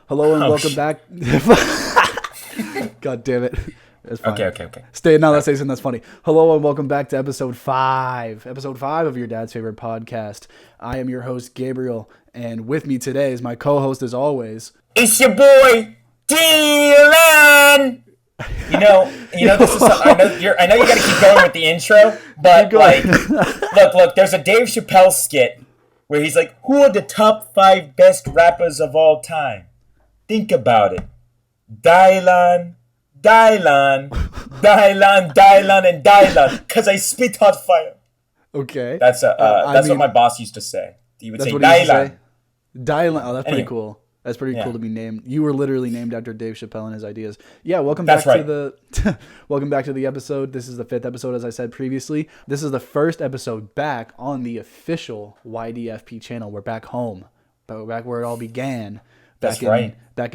Hello and welcome back. God damn it. That's fine. Okay. Let's say something that's funny. Hello and welcome back to episode 5. Episode 5 of your dad's favorite podcast. I am your host, GABRiEL, and with me today is my co-host as always. It's your boy, Dylan! You know, this is I know you gotta keep going with the intro, but like, look, there's a Dave Chappelle skit where he's like, who are the top 5 best rappers of all time? Think about it. Dylan, and Dylan, because I spit hot fire. Okay. That's what my boss used to say. He would say Dylan. Dylan. Oh, that's pretty cool. That's pretty cool to be named. You were literally named after Dave Chappelle and his ideas. Yeah, welcome back to the welcome back to the episode. This is the 5th episode, as I said previously. This is the first episode back on the official YDFP channel. We're back home, back where it all began. Back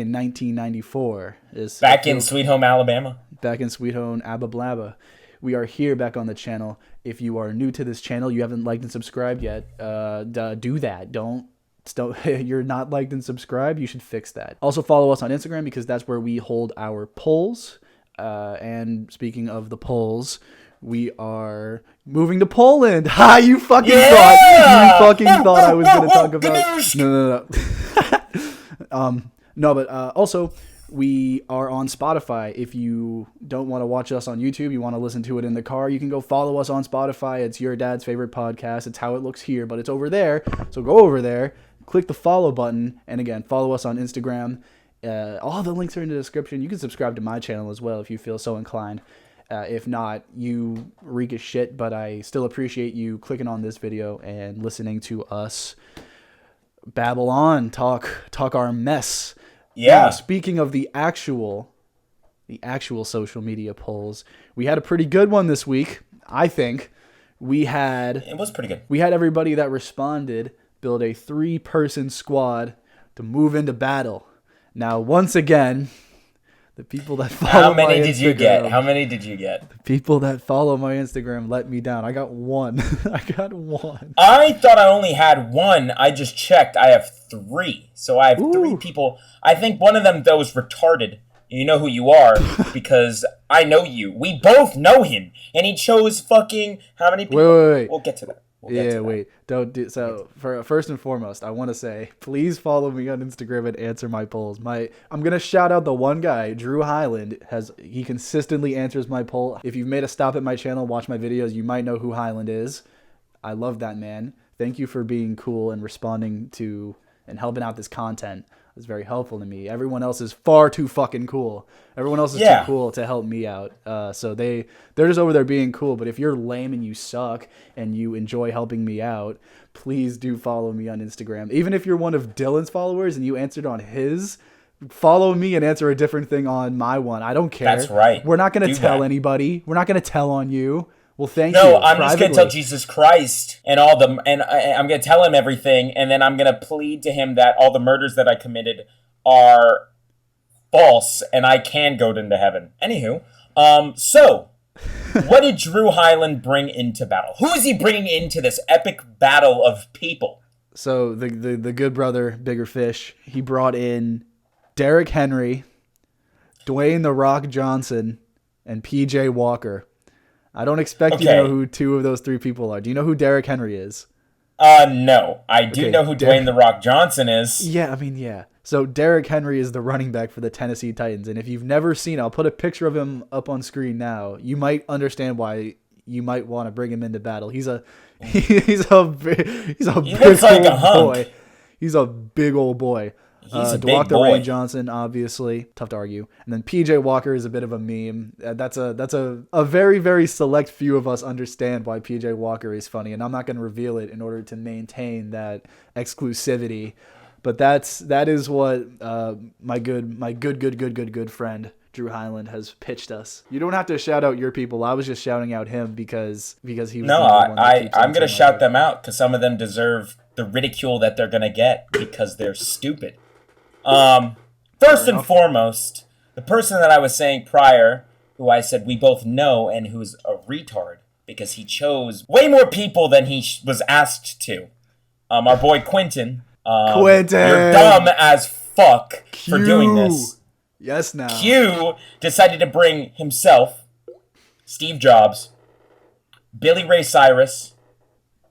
in 1994. Back in Sweet Home Alabama. Back in Sweet Home Alabama. We are here back on the channel. If you are new to this channel, you haven't liked and subscribed yet, do that. Don't you're not liked and subscribed, you should fix that. Also follow us on Instagram because that's where we hold our polls. And speaking of the polls, we are moving to Poland. Ha! You fucking thought I was going to talk about. No. But also we are on Spotify. If you don't want to watch us on YouTube, you want to listen to it in the car, you can go follow us on Spotify. It's your dad's favorite podcast. It's how it looks here, but it's over there. So go over there. Click the follow button, and again, follow us on Instagram. All the links are in the description. You can subscribe to my channel as well if you feel so inclined. If not, you reek of shit, but I still appreciate you clicking on this video and listening to us babble on, talk our mess. Yeah. Now, speaking of the actual social media polls, we had a pretty good one this week, I think. It was pretty good. We had everybody that responded build a 3-person squad to move into battle. Now, once again, the people that follow my Instagram... How many did you get? The people that follow my Instagram let me down. I got one. I thought I only had 1. I just checked. I have 3. So I have 3 people. I think one of them, though, is retarded. You know who you are because I know you. We both know him. And he chose fucking... How many people? Wait. We'll get to that. First and foremost, I want to say, please follow me on Instagram and answer my polls. I'm going to shout out the one guy, Drew Highland. He consistently answers my poll. If you've made a stop at my channel, watch my videos, you might know who Highland is. I love that man. Thank you for being cool and responding to and helping out this content. It's very helpful to me. Everyone else is far too fucking cool. Everyone else is too cool to help me out. So they're just over there being cool. But if you're lame and you suck and you enjoy helping me out, please do follow me on Instagram. Even if you're one of Dylan's followers and you answered on his, follow me and answer a different thing on my one. I don't care. That's right. We're not going to tell anybody. We're not going to tell on you. Well, thank you. No, I'm just going to tell Jesus Christ and I'm going to tell him everything, and then I'm going to plead to him that all the murders that I committed are false, and I can go into heaven. Anywho, so what did Drew Highland bring into battle? Who is he bringing into this epic battle of people? So the good brother, Bigger Fish, he brought in Derrick Henry, Dwayne "The Rock" Johnson, and PJ Walker. I don't expect you to know who 2 of those 3 people are. Do you know who Derrick Henry is? No. I do know who Dwayne "The Rock" Johnson is. Yeah. So Derrick Henry is the running back for the Tennessee Titans. And if you've never seen, I'll put a picture of him up on screen now. You might understand why you might want to bring him into battle. He's a big old boy. He's a big old boy. He's a big boy. Ray Johnson, obviously, tough to argue, and then PJ Walker is a bit of a meme. That's a very, very select few of us understand why PJ Walker is funny, and I'm not going to reveal it in order to maintain that exclusivity. But that is what my good friend Drew Highland has pitched us. You don't have to shout out your people. I was just shouting out him because he was. No, I'm going to shout them out because some of them deserve the ridicule that they're going to get because they're stupid. First and foremost, the person that I was saying prior, who I said we both know and who's a retard because he chose way more people than he was asked to. Our boy Quentin. You're dumb as fuck for doing this. Yes, now. Q decided to bring himself, Steve Jobs, Billy Ray Cyrus,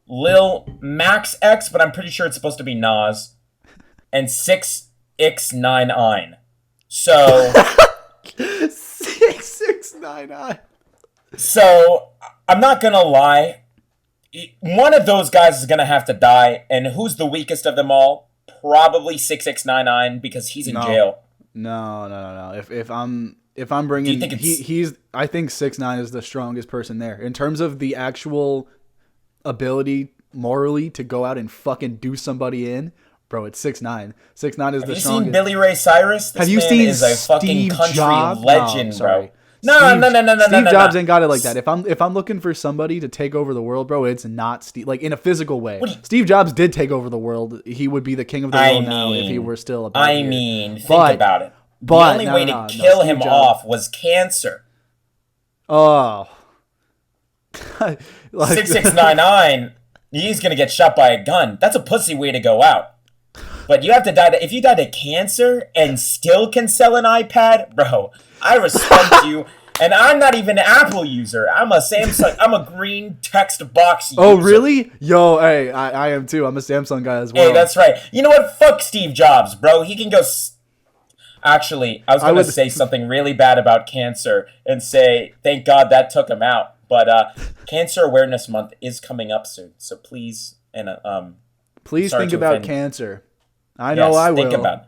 Lil Max X, but I'm pretty sure it's supposed to be Nas, and 6ix9ine. So 6ix9ine. So I'm not gonna lie. One of those guys is gonna have to die, and who's the weakest of them all? Probably 6ix9ine because he's in jail. No. If I'm bringing, I think 6ix9ine is the strongest person there in terms of the actual ability morally to go out and fucking do somebody in. Bro, it's 6ix9ine. 6ix9ine is the strongest. Have you seen Billy Ray Cyrus? This have you man seen is a fucking Steve country Jobs? legend, bro. No. Steve Jobs ain't got it like that. If I'm looking for somebody to take over the world, bro, it's not Steve. Like in a physical way. Steve Jobs did take over the world. He would be the king of the world now if he were still about here. Think about it. The only way to kill him off was cancer. Oh. 6ix9ine, he's gonna get shot by a gun. That's a pussy way to go out. But you have to die. If you die to cancer and still can sell an iPad, bro, I respect you. And I'm not even an Apple user. I'm a Samsung. I'm a green text box user. Oh, really? Yo, hey, I am too. I'm a Samsung guy as well. Hey, that's right. You know what? Fuck Steve Jobs, bro. He can go. Actually, I was going to say something really bad about cancer and say, thank God that took him out. But Cancer Awareness Month is coming up soon. So please, please think about cancer. I know I will. Think about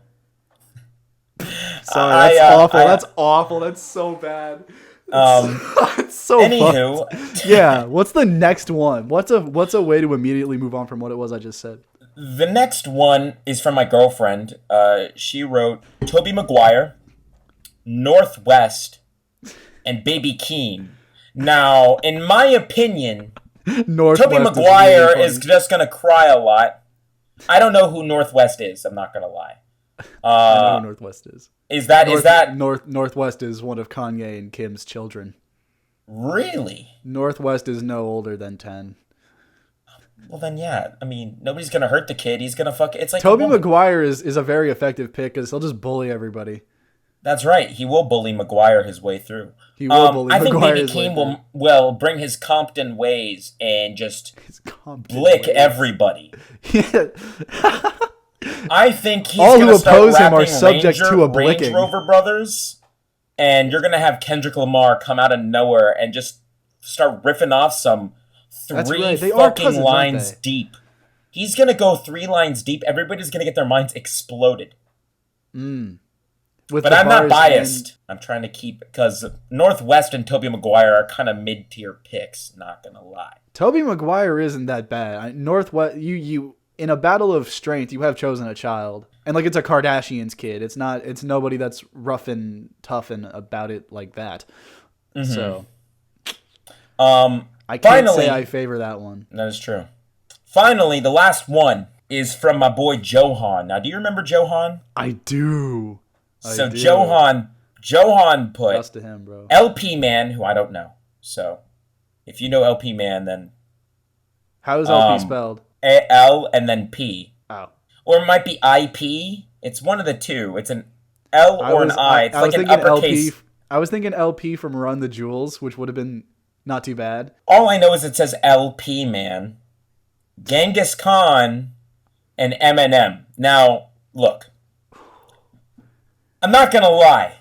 it. Sorry, that's awful. That's awful. That's so bad. It's so anywho, fucked. Yeah. What's the next one? What's a way to immediately move on from what it was I just said? The next one is from my girlfriend. She wrote Tobey Maguire, Northwest, and Baby Keem. Now, in my opinion, Tobey Maguire is just gonna cry a lot. I don't know who Northwest is. I'm not gonna lie. I know who Northwest is. Is that Northwest is one of Kanye and Kim's children. Really? Northwest is no older than 10. Well then, yeah. I mean, nobody's gonna hurt the kid. He's gonna fuck. It's like Tobey Maguire is a very effective pick because he'll just bully everybody. That's right. He will bully Maguire his way through. He will bully Maguire his way through. I think Baby Keem will bring his Compton ways and just blick everybody. Yeah. I think he's all gonna who start oppose him are rapping subject to a blicking. Range Rover Brothers, and you're gonna have Kendrick Lamar come out of nowhere and just start riffing off some three fucking lines deep. He's gonna go 3 lines deep. Everybody's gonna get their minds exploded. But I'm not biased. I'm trying to keep because Northwest and Tobey Maguire are kind of mid-tier picks. Not gonna lie. Tobey Maguire isn't that bad. Northwest, you in a battle of strength, you have chosen a child, and like it's a Kardashians kid. It's nobody that's rough and tough and about it like that. Mm-hmm. So, I can't say I favor that one. That is true. Finally, the last one is from my boy Johan. Now, do you remember Johan? I do. So Johan put to him, bro. LP Man, who I don't know. So if you know LP Man, then how is LP spelled? L and then P. Oh. Or it might be IP. It's one of the two. It's an L or an I. It's like an uppercase. I was thinking LP from Run the Jewels, which would have been not too bad. All I know is it says LP Man, Genghis Khan, and Eminem. Now, look. I'm not gonna lie.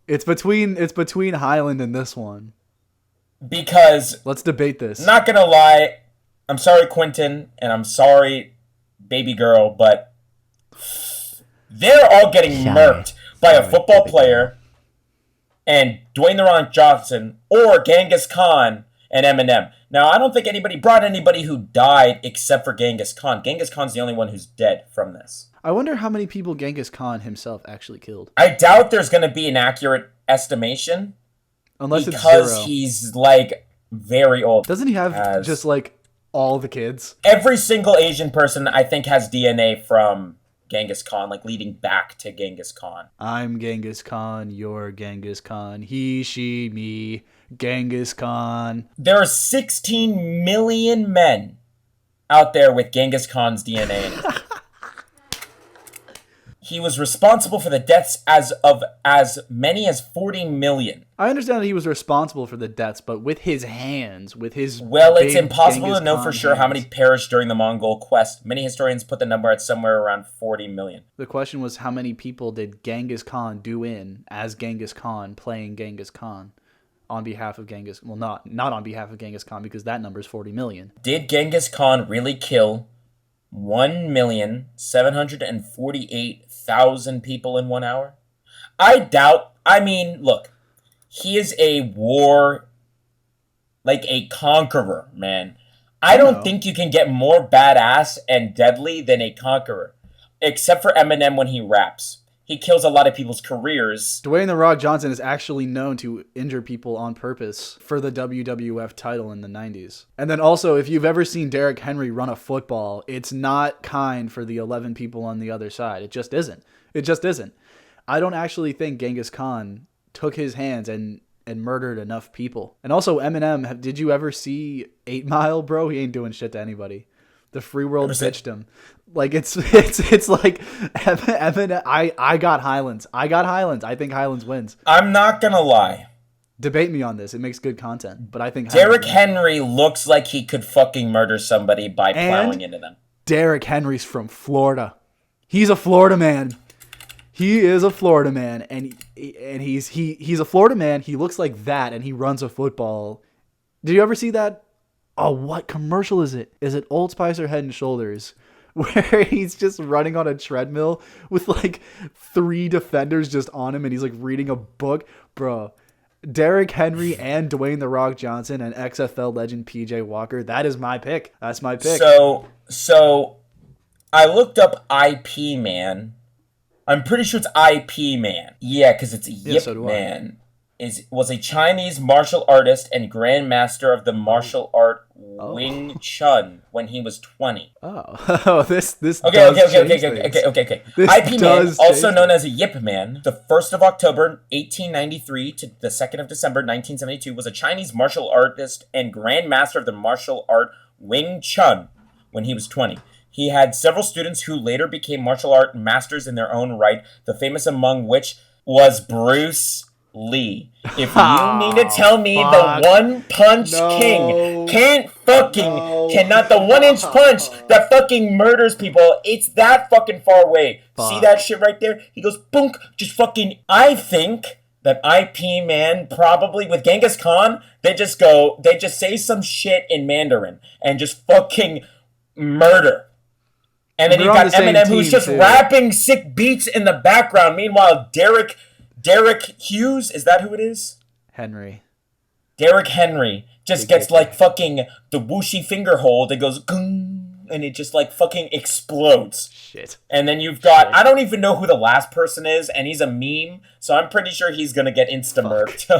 It's between Highland and this one. Because let's debate this. Not gonna lie. I'm sorry, Quentin, and I'm sorry, baby girl, but they're all getting murked by a football player and Dwayne "The Rock" Johnson or Genghis Khan and Eminem. Now, I don't think anybody brought anybody who died except for Genghis Khan. Genghis Khan's the only one who's dead from this. I wonder how many people Genghis Khan himself actually killed. I doubt there's going to be an accurate estimation. Unless it's zero. Because he's, like, very old. Doesn't he have just, like, all the kids? Every single Asian person, I think, has DNA from Genghis Khan, like, leading back to Genghis Khan. I'm Genghis Khan, you're Genghis Khan, he, she, me, Genghis Khan. There are 16 million men out there with Genghis Khan's DNA in it. he was responsible for the deaths of as many as 40 million. I understand that he was responsible for the deaths, but with his hands, with his Well, it's big impossible Genghis to know Khan for sure how hands. many perished during the Mongol quest. Many historians put the number at somewhere around 40 million. The question was, how many people did Genghis Khan do in as Genghis Khan, playing Genghis Khan on behalf of Genghis? Well, not on behalf of Genghis Khan, because that number is 40 million. Did Genghis Khan really kill 1,748,000 people in 1 hour? I doubt. I mean, look, he is a conqueror, man. I don't think you can get more badass and deadly than a conqueror, except for Eminem when he raps. He kills a lot of people's careers. Dwayne "The Rock" Johnson is actually known to injure people on purpose for the WWF title in the 90s. And then also, if you've ever seen Derrick Henry run a football, it's not kind for the 11 people on the other side. It just isn't. It just isn't. I don't actually think Genghis Khan took his hands and murdered enough people. And also, Eminem, did you ever see 8 Mile, bro? He ain't doing shit to anybody. The free world bitched him. Like, it's like Eminem. I got Highlands. I think Highlands wins. I'm not gonna lie. Debate me on this. It makes good content, but I think Derrick Henry looks like he could fucking murder somebody by plowing into them. Derrick Henry's from Florida. He's a Florida man. He is a Florida man, and he's a Florida man. He looks like that, and he runs a football. Did you ever see that? Oh, what commercial is it? Is it Old Spice or Head and Shoulders? Where he's just running on a treadmill with like 3 defenders just on him, and he's like reading a book. Bro, Derrick Henry and Dwayne "The Rock" Johnson and XFL legend PJ Walker. That is my pick. That's my pick. So I looked up IP Man. I'm pretty sure it's IP Man. Yeah, because it's Yip Man. Was a Chinese martial artist and grandmaster of the martial art Wing Chun when he was 20. Oh, this okay. IP Man, also known as a Yip Man, the 1st of October 1893 to the 2nd of December 1972, was a Chinese martial artist and grandmaster of the martial art Wing Chun when he was 20. He had several students who later became martial art masters in their own right, the famous among which was Bruce Lee. If you mean to tell me the One Punch King cannot the 1-inch punch that fucking murders people, it's that fucking far away. See that shit right there? He goes boonk, just fucking. I think that IP Man probably with Genghis Khan, they just say some shit in Mandarin and just fucking murder. And then you got Eminem who's just rapping sick beats in the background. Meanwhile, Derrick Hughes, is that who it is? Henry. Derrick Henry just gets like fucking the whooshy finger hold. It goes gung, and it just like fucking explodes. Shit. And then you've got, I don't even know who the last person is, and he's a meme, so I'm pretty sure he's gonna get insta-murked.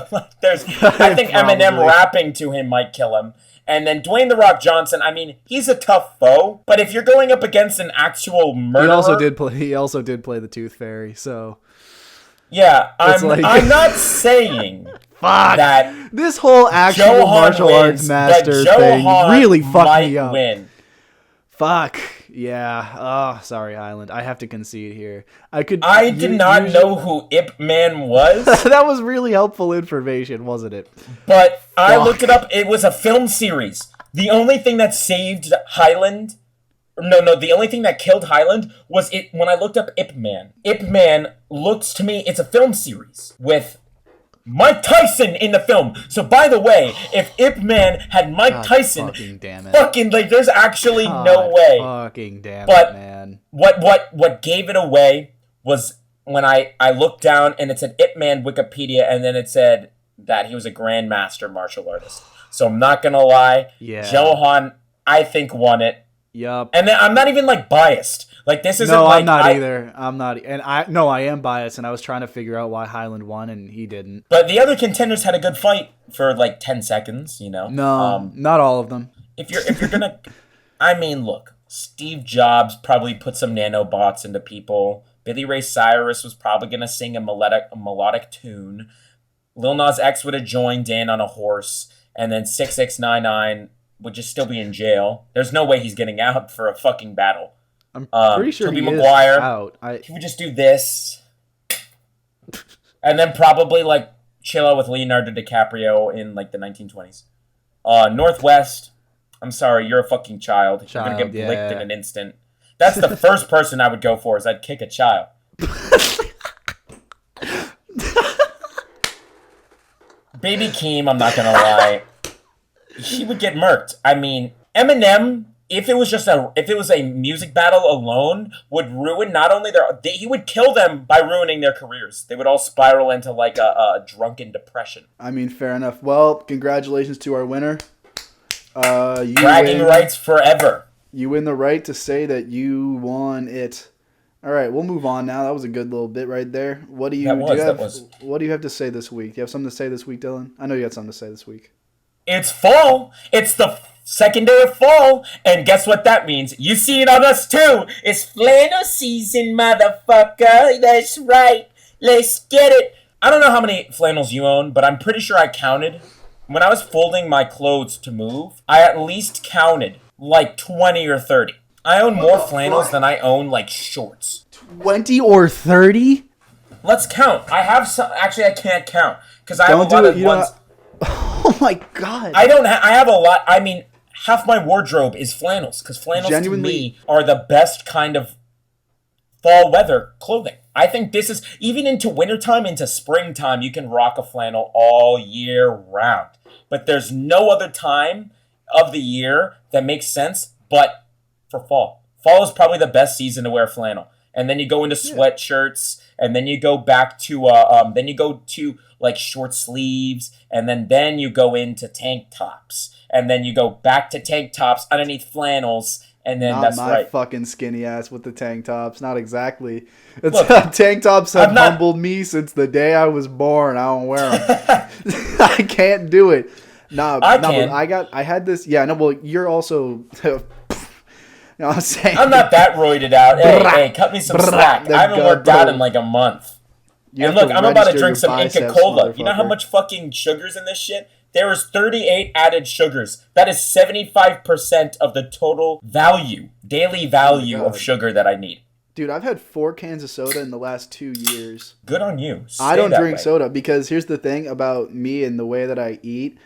I think Eminem rapping to him might kill him. And then Dwayne "The Rock" Johnson, I mean, he's a tough foe, but if you're going up against an actual murderer... He also did play the Tooth Fairy, so... Yeah, I'm not saying that this whole actual Johan martial wins, arts master thing really fucked me up. Win. Fuck. Yeah. Oh, sorry, Island. I have to concede here. I did not know who Ip Man was. That was really helpful information, wasn't it? But I looked it up. It was a film series. The only thing that saved Highland... No, the only thing that killed Highland was it when I looked up Ip Man. Ip Man looks to me, it's a film series with Mike Tyson in the film. So by the way, if Ip Man had Mike Tyson, fucking damn it. Fucking like there's actually no way. Fucking damn but it, man. What gave it away was when I looked down and it said Ip Man Wikipedia, and then it said that he was a grandmaster martial artist. So I'm not gonna lie, Johan, I think, won it. Yup. And then I'm not even like biased. Like this isn't. No, like, I'm not either. I'm not. And I am biased, and I was trying to figure out why Highland won, and he didn't. But the other contenders had a good fight for like 10 seconds. You know. No, not all of them. If you're gonna, I mean, look, Steve Jobs probably put some nanobots into people. Billy Ray Cyrus was probably gonna sing a melodic tune. Lil Nas X would have joined in on a horse, and then 6ix9ine would just still be in jail. There's no way he's getting out for a fucking battle. I'm pretty sure Tobey he is Maguire. out. He would just do this. And then probably, like, chill out with Leonardo DiCaprio in, like, the 1920s. Northwest, I'm sorry, you're a fucking child. You're going to get blicked in an instant. That's the first person I would go for, is I'd kick a child. Baby Keem, I'm not going to lie. He would get murked. I mean, Eminem, if it was a music battle alone, would ruin not only he would kill them by ruining their careers. They would all spiral into like a drunken depression. I mean, fair enough. Well, congratulations to our winner. Bragging rights forever. You win the right to say that you won it. All right, we'll move on now. That was a good little bit right there. What do you have to say this week? Do you have something to say this week, Dylan? I know you had something to say this week. It's fall. It's the second day of fall. And guess what that means? You see it on us too. It's flannel season, motherfucker. That's right. Let's get it. I don't know how many flannels you own, but I'm pretty sure I counted. When I was folding my clothes to move, I at least counted like 20 or 30. I own more flannels than I own like shorts. 20 or 30? Let's count. I have some. Actually, I can't count because I have a lot of ones. Oh my god! I don't. I have a lot. I mean, half my wardrobe is flannels because flannels to me are the best kind of fall weather clothing. I think this is even into wintertime, into springtime. You can rock a flannel all year round, but there's no other time of the year that makes sense but for fall. Fall is probably the best season to wear flannel, and then you go into sweatshirts, and then you go back to like short sleeves, and then you go into tank tops, and then you go back to tank tops underneath flannels, and then that's right. Not my fucking skinny ass with the tank tops. Not exactly. Tank tops have humbled me since the day I was born. I don't wear them. I can't do it. I had this. Yeah, no. Well, you're also. You know what I'm saying? I'm not that roided out. Hey, cut me some slack. I haven't worked out in like a month. And look, I'm about to drink some Inca Cola. You know how much fucking sugar's in this shit? There is 38 added sugars. That is 75% of the total daily value of sugar that I need. Dude, I've had 4 cans of soda in the last 2 years. Good on you. I don't drink soda because here's the thing about me and the way that I eat.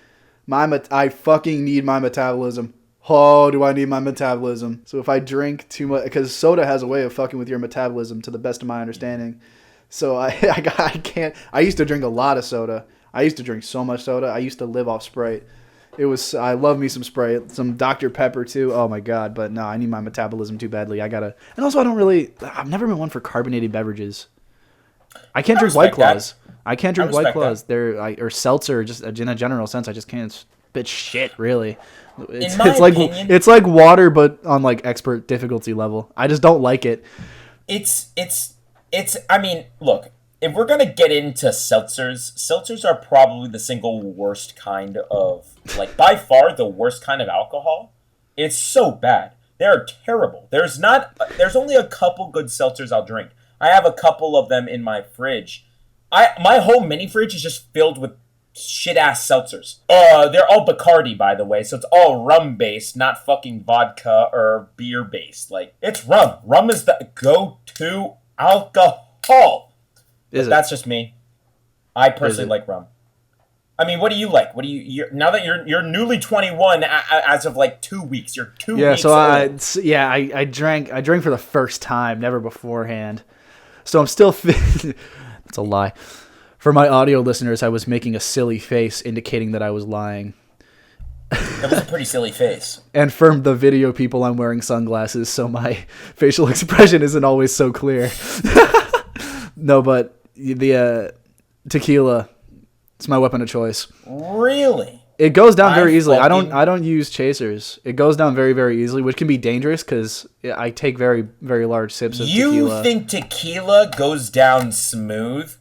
I fucking need my metabolism. Oh, do I need my metabolism? So if I drink too much, because soda has a way of fucking with your metabolism to the best of my understanding. So I can't. I used to drink a lot of soda. I used to drink so much soda. I used to live off Sprite. I love me some Sprite, some Dr. Pepper too. Oh my god, but no, I need my metabolism too badly. And also I've never been one for carbonated beverages. I can't drink White Claws. I can't drink White Claws. Or seltzer, just in a general sense. I just can't spit shit, really. It's like water, but on like expert difficulty level. I just don't like it. I mean, look, if we're gonna get into seltzers are probably the single worst kind of, like, by far the worst kind of alcohol. It's so bad. They're terrible. There's only a couple good seltzers I'll drink. I have a couple of them in my fridge. My whole mini fridge is just filled with shit-ass seltzers. They're all Bacardi, by the way, so it's all rum-based, not fucking vodka or beer-based. Like, it's rum. Rum is the go-to alcohol. That's just me. I personally like rum. I mean, what do you like? Now that you're newly 21 as of like 2 weeks. You're 2 weeks old. I drank for the first time, never beforehand. So I'm still That's a lie. For my audio listeners, I was making a silly face indicating that I was lying. That was a pretty silly face. And for the video people, I'm wearing sunglasses, so my facial expression isn't always so clear. No, but the tequila, it's my weapon of choice. Really? It goes down very easily. I don't use chasers. It goes down very, very easily, which can be dangerous because I take very, very large sips of tequila. You think tequila goes down smooth?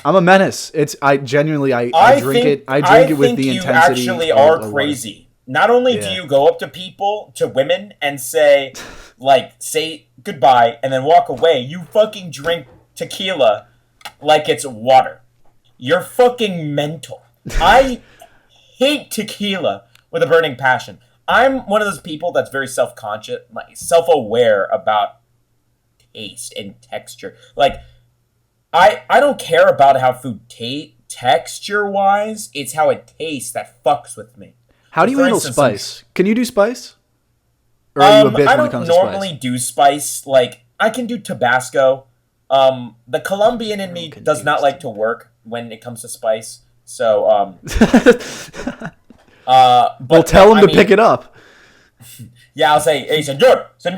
I'm a menace. I drink it with the intensity. You actually are crazy. Not only do you go up to women and say goodbye and then walk away, you fucking drink tequila like it's water. You're fucking mental. I hate tequila with a burning passion. I'm one of those people that's very self-conscious, like self-aware about taste and texture. Like I don't care about how food texture-wise. It's how it tastes that fucks with me. How So do you for handle instance, spice? Can you do spice? Or are you a bitch I when it don't comes to normally spice? do spice. Like I can do Tabasco. The Colombian in me Can does do not like to work when it comes to spice. So Well, but tell him I to mean, pick it up. yeah, I'll say, hey, señor, ay, sí,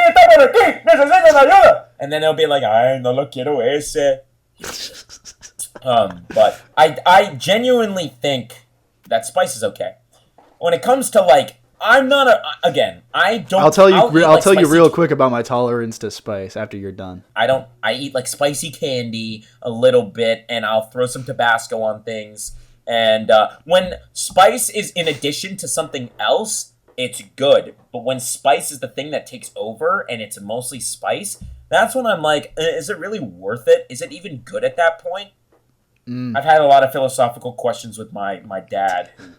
está por aquí, necesito ayuda. And then they'll be like, ay, no lo quiero ese. But I genuinely think that spice is okay. When it comes to like, I'm not again, I don't. I'll tell you. eat, I'll like, tell you spicy real quick about my tolerance to spice after you're done. I eat like spicy candy a little bit, and I'll throw some Tabasco on things. And when spice is in addition to something else, it's good. But when spice is the thing that takes over and it's mostly spice, that's when I'm like, is it really worth it? Is it even good at that point? I've had a lot of philosophical questions with my dad, who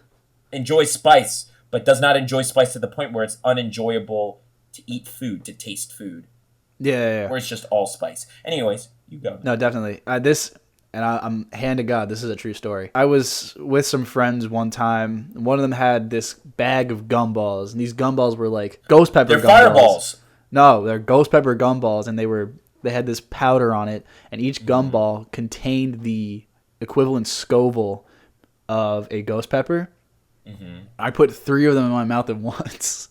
enjoys spice, but does not enjoy spice to the point where it's unenjoyable to eat food, to taste food, Yeah. where it's just all spice. Anyways, you go. No, definitely. I'm hand to God, this is a true story. I was with some friends one time. One of them had this bag of gumballs, and these gumballs were like ghost pepper They're gumballs. fireballs. No, they're ghost pepper gumballs, and they had this powder on it, and each gumball contained the equivalent Scoville of a ghost pepper. I put 3 of them in my mouth at once,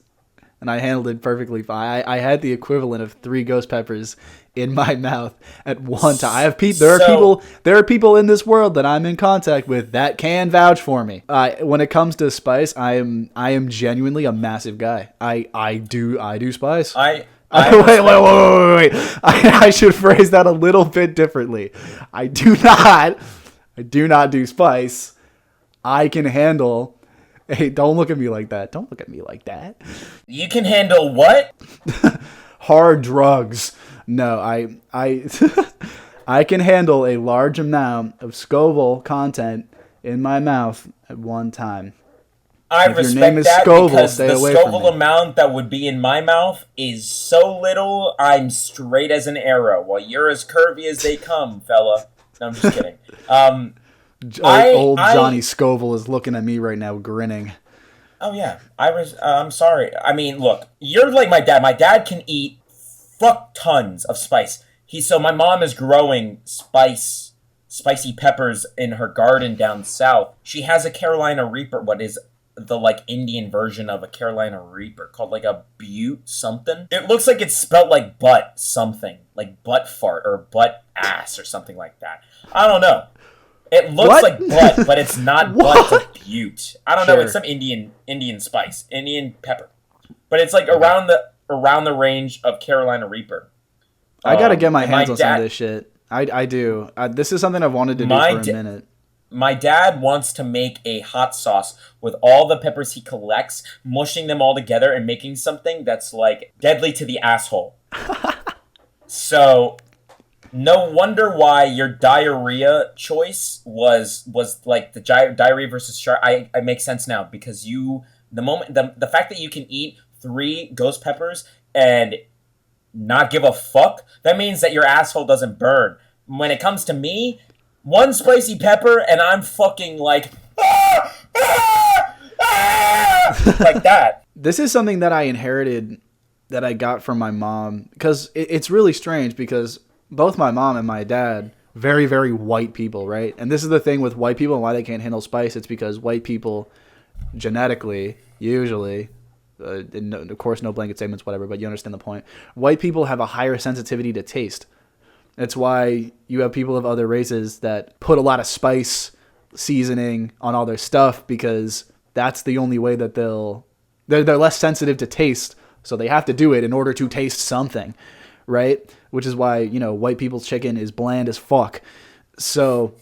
and I handled it perfectly fine. I had the equivalent of 3 ghost peppers in my mouth at one time. There are people in this world that I'm in contact with that can vouch for me. When it comes to spice, I am genuinely a massive guy. I do spice. I Wait. I should phrase that a little bit differently. I do not do spice. I can handle. Hey, don't look at me like that. Don't look at me like that. You can handle what? Hard drugs. No, I can handle a large amount of Scoville content in my mouth at one time. I If your respect name is that Scoville, because stay the away from Scoville me. amount that would be in my mouth is so little, I'm straight as an arrow. While you're as curvy as they come, fella. No, I'm just kidding. Old Johnny Scoville is looking at me right now, grinning. Oh yeah, I'm sorry. I mean, look, you're like my dad. My dad can eat fuck tons of spice. So my mom is growing spicy peppers in her garden down south. She has a Carolina Reaper, what is the like Indian version of a Carolina Reaper called like a butte something. It looks like it's spelled like butt something, like butt fart or butt ass or something like that. I don't know. It looks like butt, but it's not butt. It's a butte. I don't know. It's some Indian spice, Indian pepper, but it's like around the range of Carolina Reaper. I gotta get my hands on some of this shit. I do. This is something I've wanted to do for a minute. My dad wants to make a hot sauce with all the peppers he collects, mushing them all together and making something that's like deadly to the asshole. So, no wonder why your diarrhea choice was like the diarrhea versus shark. I make sense now because the fact that you can eat 3 ghost peppers and not give a fuck, that means that your asshole doesn't burn. When it comes to me, 1 spicy pepper and I'm fucking like like that. This is something that I inherited, that I got from my mom, because it's really strange because both my mom and my dad, very, very white people, right? And this is the thing with white people and why they can't handle spice. It's because white people genetically, usually, and of course, no blanket statements, whatever, but you understand the point. White people have a higher sensitivity to taste. That's why you have people of other races that put a lot of spice seasoning on all their stuff, because that's the only way that they're less sensitive to taste, so they have to do it in order to taste something, right? Which is why, white people's chicken is bland as fuck. So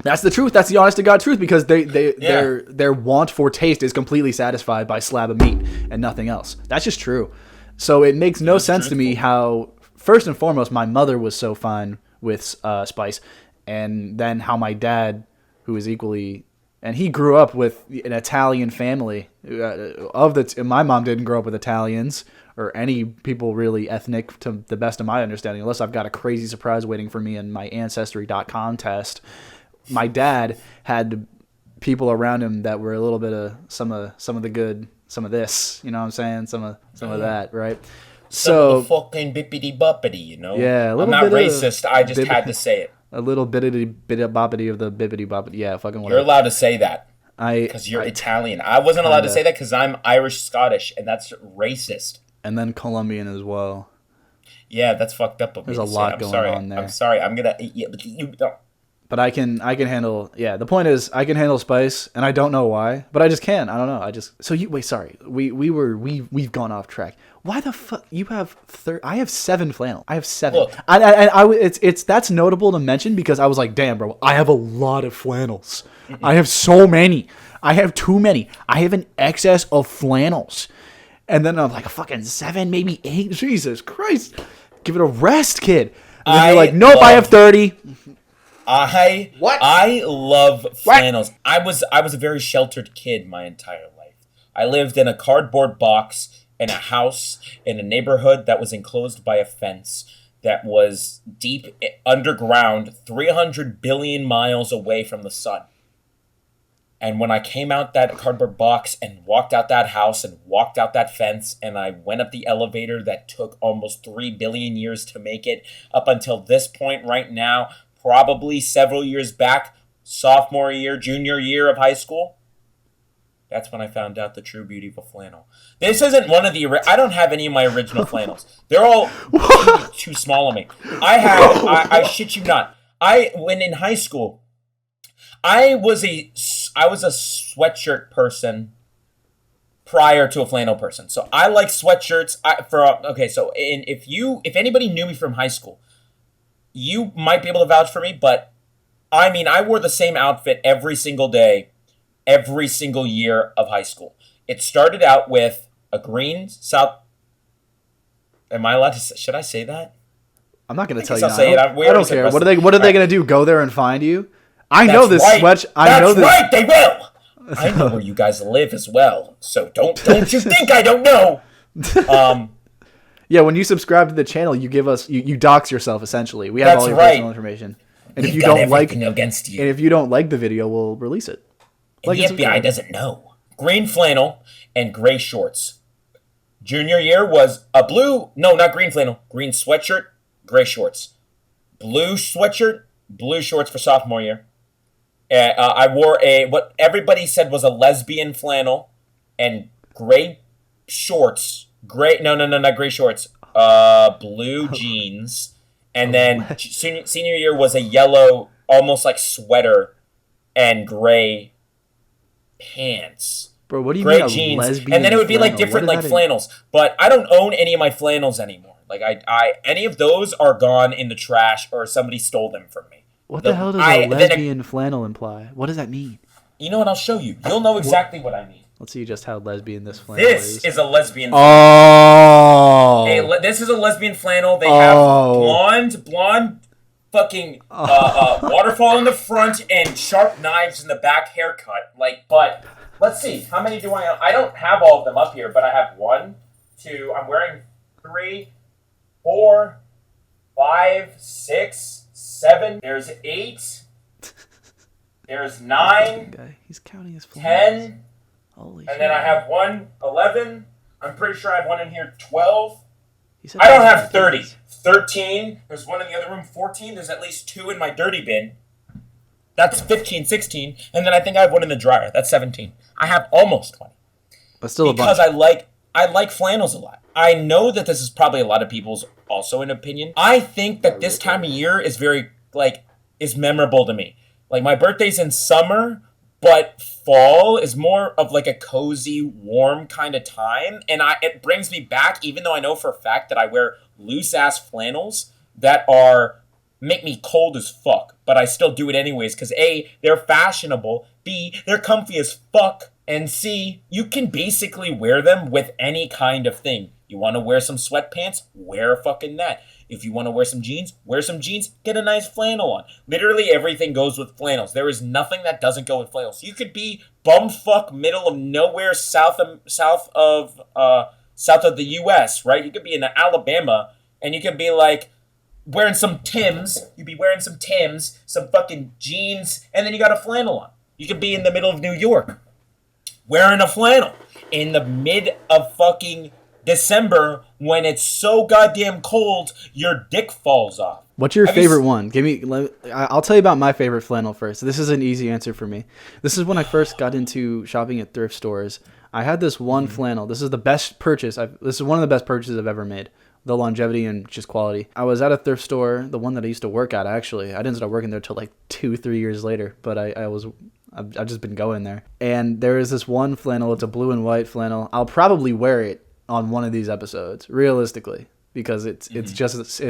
that's the truth. That's the honest to God truth, because their want for taste is completely satisfied by slab of meat and nothing else. That's just true. So it makes no sense to me how, first and foremost, my mother was so fine with spice, and then how my dad, who is equally And he grew up with an Italian family. My mom didn't grow up with Italians or any people really ethnic, to the best of my understanding, unless I've got a crazy surprise waiting for me in my Ancestry.com test. My dad had people around him that were a little bit of some of the good, some of this, you know what I'm saying? Some of that, right? So fucking bippity boppity, you know? Yeah, a little I'm not bit racist. I just had to say it. A little bit of boppity of the bippity boppity. Yeah, fucking whatever. You're allowed to say that. I Because you're Italian. I wasn't allowed to say that because I'm Irish Scottish, and that's racist. And then Colombian as well. Yeah, that's fucked up of me. There's a lot going on there. I'm sorry. I'm gonna. Yeah, but you don't. But I can handle. Yeah, the point is I can handle spice, and I don't know why, but I just can. I don't know. So you wait. Sorry, we've gone off track. Why the fuck you have I have 7 flannel. I have 7. Look. It's that's notable to mention because I was like, damn, bro, I have a lot of flannels. I have so many. I have too many. I have an excess of flannels. And then I'm like, a fucking 7, maybe 8. Jesus Christ. Give it a rest, kid. And then you're like, nope, I have 30. I love flannels. What? I was a very sheltered kid my entire life. I lived in a cardboard box in a house in a neighborhood that was enclosed by a fence that was deep underground, 300 billion miles away from the sun. And when I came out that cardboard box and walked out that house and walked out that fence and I went up the elevator that took almost 3 billion years to make it up until this point right now, probably several years back, sophomore year, junior year of high school, that's when I found out the true beauty of a flannel. This isn't one of the... I don't have any of my original flannels. They're all too small on me. I shit you not. When in high school, I was a sweatshirt person prior to a flannel person. So I like sweatshirts. If anybody knew me from high school, you might be able to vouch for me, but I mean, I wore the same outfit every single day, every single year of high school. It started out with a green South. Am I allowed to say, should I say that? I'm not going to tell you. I don't care. What are they going to do? Go there and find you? I know this That's right, they will. I know where you guys live as well. So don't you think I don't know. Yeah, when you subscribe to the channel, you give us you dox yourself essentially. We have all your personal information. And if you don't like against you. And if you don't like the video, we'll release it. The FBI doesn't know. Green flannel and gray shorts. Junior year was a not green flannel, green sweatshirt, gray shorts. Blue sweatshirt, blue shorts for sophomore year. I wore what everybody said was a lesbian flannel and gray shorts. Not gray shorts. Blue jeans. And then senior year was a yellow, almost like sweater, and gray pants. Bro, what do you gray mean jeans. lesbian And then it would be flannel? like different like flannels. But I don't own any of my flannels anymore. Like I any of those are gone in the trash or somebody stole them from me. What the hell does a lesbian flannel imply? What does that mean? You know what? I'll show you. You'll know exactly what I mean. Let's see just how lesbian this flannel is. This is a lesbian flannel. Oh! This is a lesbian flannel. They have blonde fucking waterfall in the front and sharp knives in the back haircut. But let's see. How many do I have? I don't have all of them up here, but I have 1, 2, I'm wearing 3, 4, 5, 6, 7. There's 8. There's 9. He's counting his flannels. 10. Holy and shit. then I have 1, 11. I'm pretty sure I have 1 in here, 12. I don't have 30. 13. There's 1 in the other room, 14. There's at least 2 in my dirty bin. That's 15, 16. And then I think I have 1 in the dryer. That's 17. I have almost 20. But still because I like flannels a lot. I know that this is probably a lot of people's also an opinion. I think that this time of year is very, is memorable to me. Like, my birthday's in summer, but fall is more of like a cozy, warm kind of time. And it brings me back, even though I know for a fact that I wear loose-ass flannels that make me cold as fuck. But I still do it anyways, because A, they're fashionable, B, they're comfy as fuck, and C, you can basically wear them with any kind of thing. You want to wear some sweatpants? Wear fucking that. If you want to wear some jeans, wear some jeans. Get a nice flannel on. Literally everything goes with flannels. There is nothing that doesn't go with flannels. You could be bumfuck middle of nowhere, south of the U.S. Right? You could be in Alabama, and you could be like wearing some Tims. You'd be wearing some Tims, some fucking jeans, and then you got a flannel on. You could be in the middle of New York wearing a flannel in the mid of fucking December when it's so goddamn cold, your dick falls off. What's your favorite one? I'll tell you about my favorite flannel first. This is an easy answer for me. This is when I first got into shopping at thrift stores. I had this one flannel. This is the best purchase. This is one of the best purchases I've ever made. The longevity and just quality. I was at a thrift store, the one that I used to work at actually. I didn't start working there until like 2-3 years later, but I've just been going there. And there is this one flannel. It's a blue and white flannel. I'll probably wear it on one of these episodes, realistically, because it's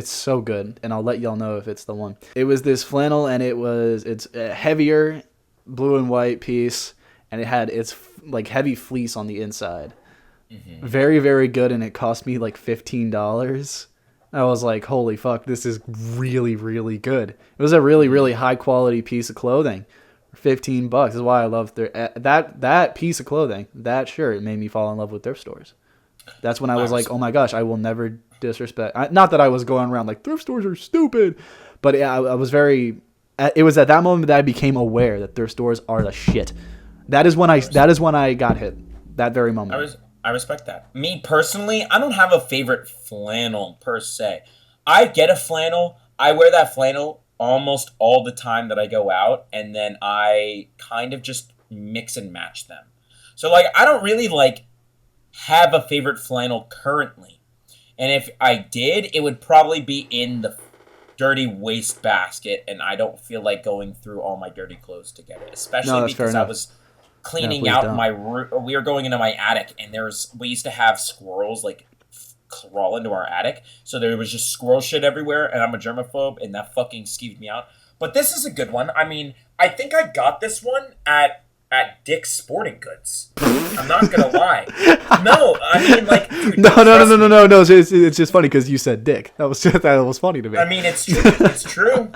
so good, and I'll let y'all know if it's the one. It was this flannel, and it's a heavier blue and white piece, and it had its like heavy fleece on the inside. Mm-hmm. Very, very good, and it cost me like $15. I was like, holy fuck, this is really, really good. It was a really, really high quality piece of clothing. $15. This is why I love that piece of clothing. That shirt made me fall in love with thrift stores. That's when I was like, oh my gosh, I will never disrespect. Not that I was going around like thrift stores are stupid, but I was very. It was at that moment that I became aware that thrift stores are the shit. That is when I got hit. That very moment. I respect that. Me personally, I don't have a favorite flannel per se. I get a flannel. I wear that flannel almost all the time that I go out, and then I kind of just mix and match them. So like, I don't really like have a favorite flannel currently, and if I did, it would probably be in the dirty waste basket, and I don't feel like going through all my dirty clothes to get it, especially because I was cleaning out my room. We were going into my attic, and we used to have squirrels like crawl into our attic, so there was just squirrel shit everywhere, and I'm a germaphobe, and that fucking skeeved me out. But this is a good one. I mean, I think I got this one at Dick's Sporting Goods. I'm not gonna lie. No, I mean, like, dude, no. It's just funny because you said Dick. That was funny to me. I mean, it's true. It's true.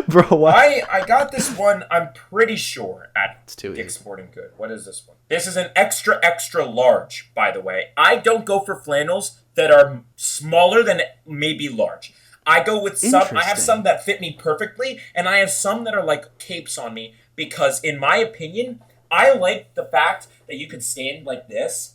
Bro, why? I got this one. I'm pretty sure at Dick's Sporting Goods. What is this one? This is an extra large, by the way. I don't go for flannels that are smaller than maybe large. I go with some. I have some that fit me perfectly, and I have some that are like capes on me. Because, in my opinion, I like the fact that you could stand like this.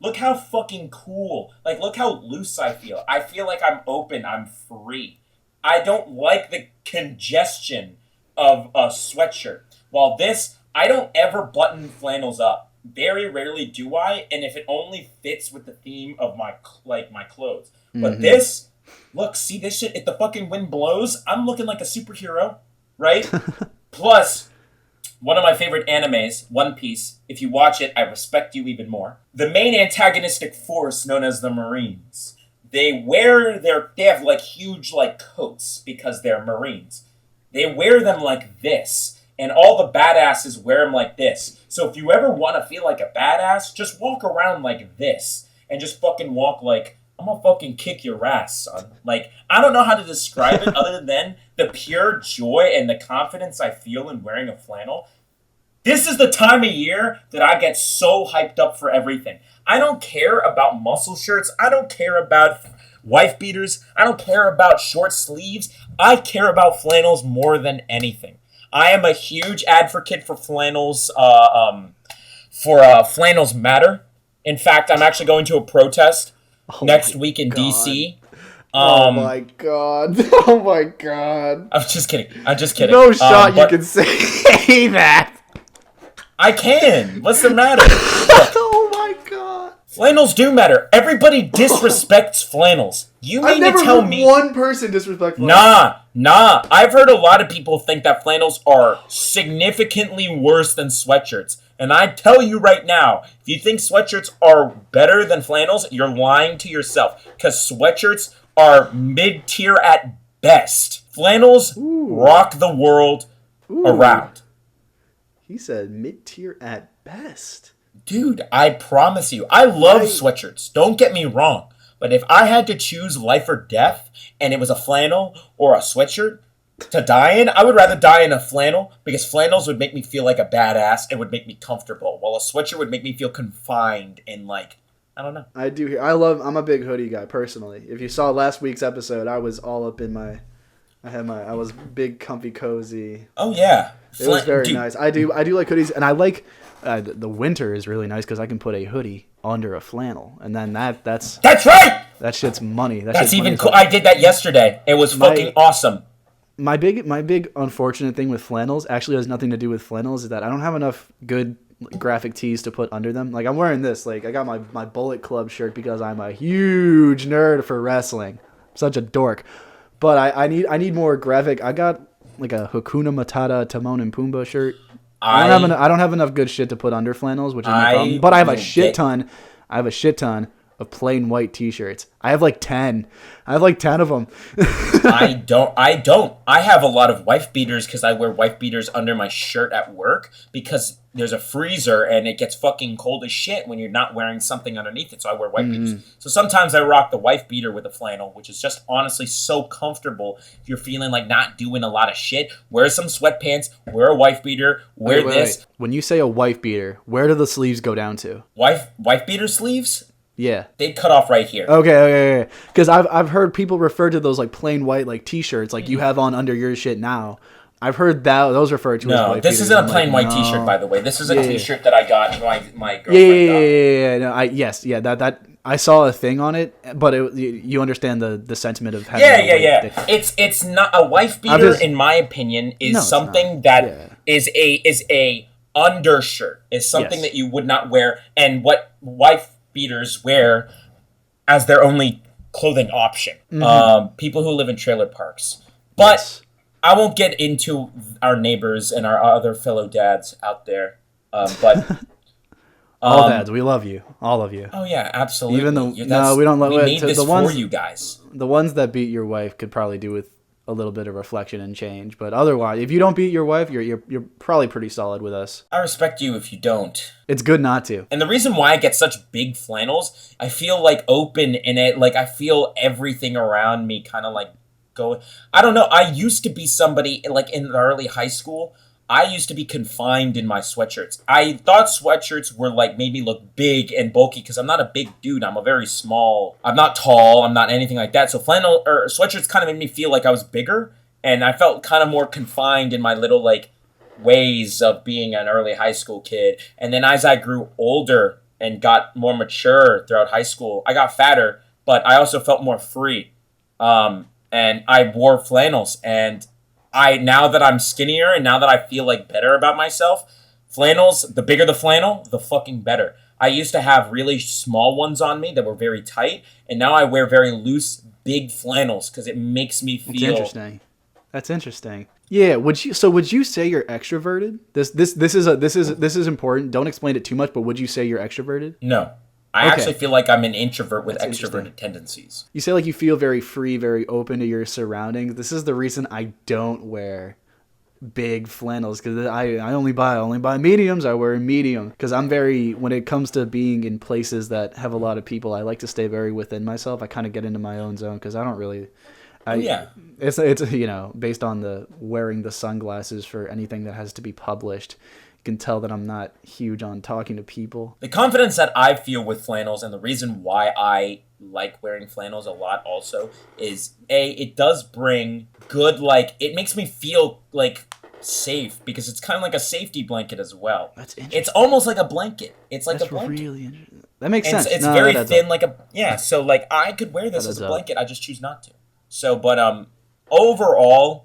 Look how fucking cool. Like, look how loose I feel. I feel like I'm open. I'm free. I don't like the congestion of a sweatshirt. While this, I don't ever button flannels up. Very rarely do I. And if it only fits with the theme of my clothes. Mm-hmm. But this, look, see this shit? If the fucking wind blows, I'm looking like a superhero. Right? Plus, one of my favorite animes, One Piece. If you watch it, I respect you even more. The main antagonistic force, known as the Marines, they have like huge like coats because they're Marines. They wear them like this, and all the badasses wear them like this. So if you ever want to feel like a badass, just walk around like this, and just fucking walk like, I'm gonna fucking kick your ass, son. Like, I don't know how to describe it other than the pure joy and the confidence I feel in wearing a flannel. This is the time of year that I get so hyped up for everything. I don't care about muscle shirts. I don't care about wife beaters. I don't care about short sleeves. I care about flannels more than anything. I am a huge advocate for flannels, Flannels Matter. In fact, I'm actually going to a protest next week in DC. Oh my god. Oh my god. I'm just kidding. No shot you can say that. I can. What's the matter? Oh my god. Flannels do matter. Everybody disrespects flannels. You mean to tell me one person disrespects flannels? Nah. I've heard a lot of people think that flannels are significantly worse than sweatshirts. And I tell you right now, if you think sweatshirts are better than flannels, you're lying to yourself. Because sweatshirts are mid-tier at best. Flannels rock the world around. He said mid-tier at best. Dude, I promise you, I love sweatshirts. Don't get me wrong. But if I had to choose life or death, and it was a flannel or a sweatshirt to die in, I would rather die in a flannel, because flannels would make me feel like a badass. It would make me comfortable, while a sweatshirt would make me feel confined and like, I don't know. I'm a big hoodie guy personally. If you saw last week's episode, I was all up in I was big, comfy, cozy. Oh yeah. It was very nice. I do like hoodies, and I like the winter is really nice because I can put a hoodie under a flannel, and then that's right. That shit's money. That's even cool. I did that yesterday. It was fucking awesome. My big unfortunate thing with flannels actually has nothing to do with flannels, is that I don't have enough good graphic tees to put under them. Like, I'm wearing this. Like, I got my Bullet Club shirt because I'm a huge nerd for wrestling. I'm such a dork. But I need more graphic. I got like a Hakuna Matata Timon and Pumbaa shirt. I don't have enough good shit to put under flannels, which is no problem. But I have a shit ton. I have a shit ton of plain white t-shirts. I have like 10. I have like 10 of them. I don't. I have a lot of wife beaters because I wear wife beaters under my shirt at work because there's a freezer and it gets fucking cold as shit when you're not wearing something underneath it. So I wear wife beaters. So sometimes I rock the wife beater with a flannel, which is just honestly so comfortable. If you're feeling like not doing a lot of shit, wear some sweatpants, wear a wife beater, wear this. Wait. When you say a wife beater, where do the sleeves go down to? Wife beater sleeves? Yeah. They cut off right here. Okay. Because I've heard people refer to those like plain white like t-shirts like you have on under your shit now. I've heard those referred to as white this beaters. isn't a plain white t-shirt, by the way. This is a t-shirt that I got my girlfriend Yeah. No, that I saw a thing on it, but you understand the sentiment of having Yeah. It's not a wife beater, in my opinion, is something that is a undershirt, is something that you would not wear, and what wife beaters wear as their only clothing option. People who live in trailer parks. But I won't get into our neighbors and our other fellow dads out there. But all dads, we love you, all of you. Oh yeah, absolutely. Even though we don't let we made this the ones for you guys. The ones that beat your wife could probably do with a little bit of reflection and change, but otherwise, if you don't beat your wife, you're probably pretty solid with us. I respect you if you don't. It's good not to. And the reason why I get such big flannels, I feel like open in it, like I feel everything around me kind of like go. I don't know. I used to be somebody like in early high school. I used to be confined in my sweatshirts. I thought sweatshirts were like made me look big and bulky because I'm not a big dude. I'm a very small. I'm not tall. I'm not anything like that. So flannel or sweatshirts kind of made me feel like I was bigger, and I felt kind of more confined in my little like ways of being an early high school kid. And then as I grew older and got more mature throughout high school, I got fatter, but I also felt more free. And I wore flannels, and now that I'm skinnier and now that I feel like better about myself, flannels, the bigger the flannel, the fucking better. I used to have really small ones on me that were very tight, and now I wear very loose, big flannels because it makes me feel. That's interesting. Yeah. Would you say you're extroverted? This is important. Don't explain it too much, but would you say you're extroverted? No. I actually feel like I'm an introvert with extroverted tendencies. You say like you feel very free, very open to your surroundings. This is the reason I don't wear big flannels, because I only buy mediums. I wear a medium because I'm very, when it comes to being in places that have a lot of people, I like to stay very within myself. I kind of get into my own zone because I don't really. It's based on the wearing the sunglasses for anything that has to be published. You can tell that I'm not huge on talking to people. The confidence that I feel with flannels, and the reason why I like wearing flannels a lot also, is it does bring good, like, it makes me feel like safe because it's kind of like a safety blanket as well. That's interesting. It's almost like a blanket. It's like That's a blanket. Really interesting. That makes sense. It's very thin, so like I could wear this as a blanket. I just choose not to. So, but overall,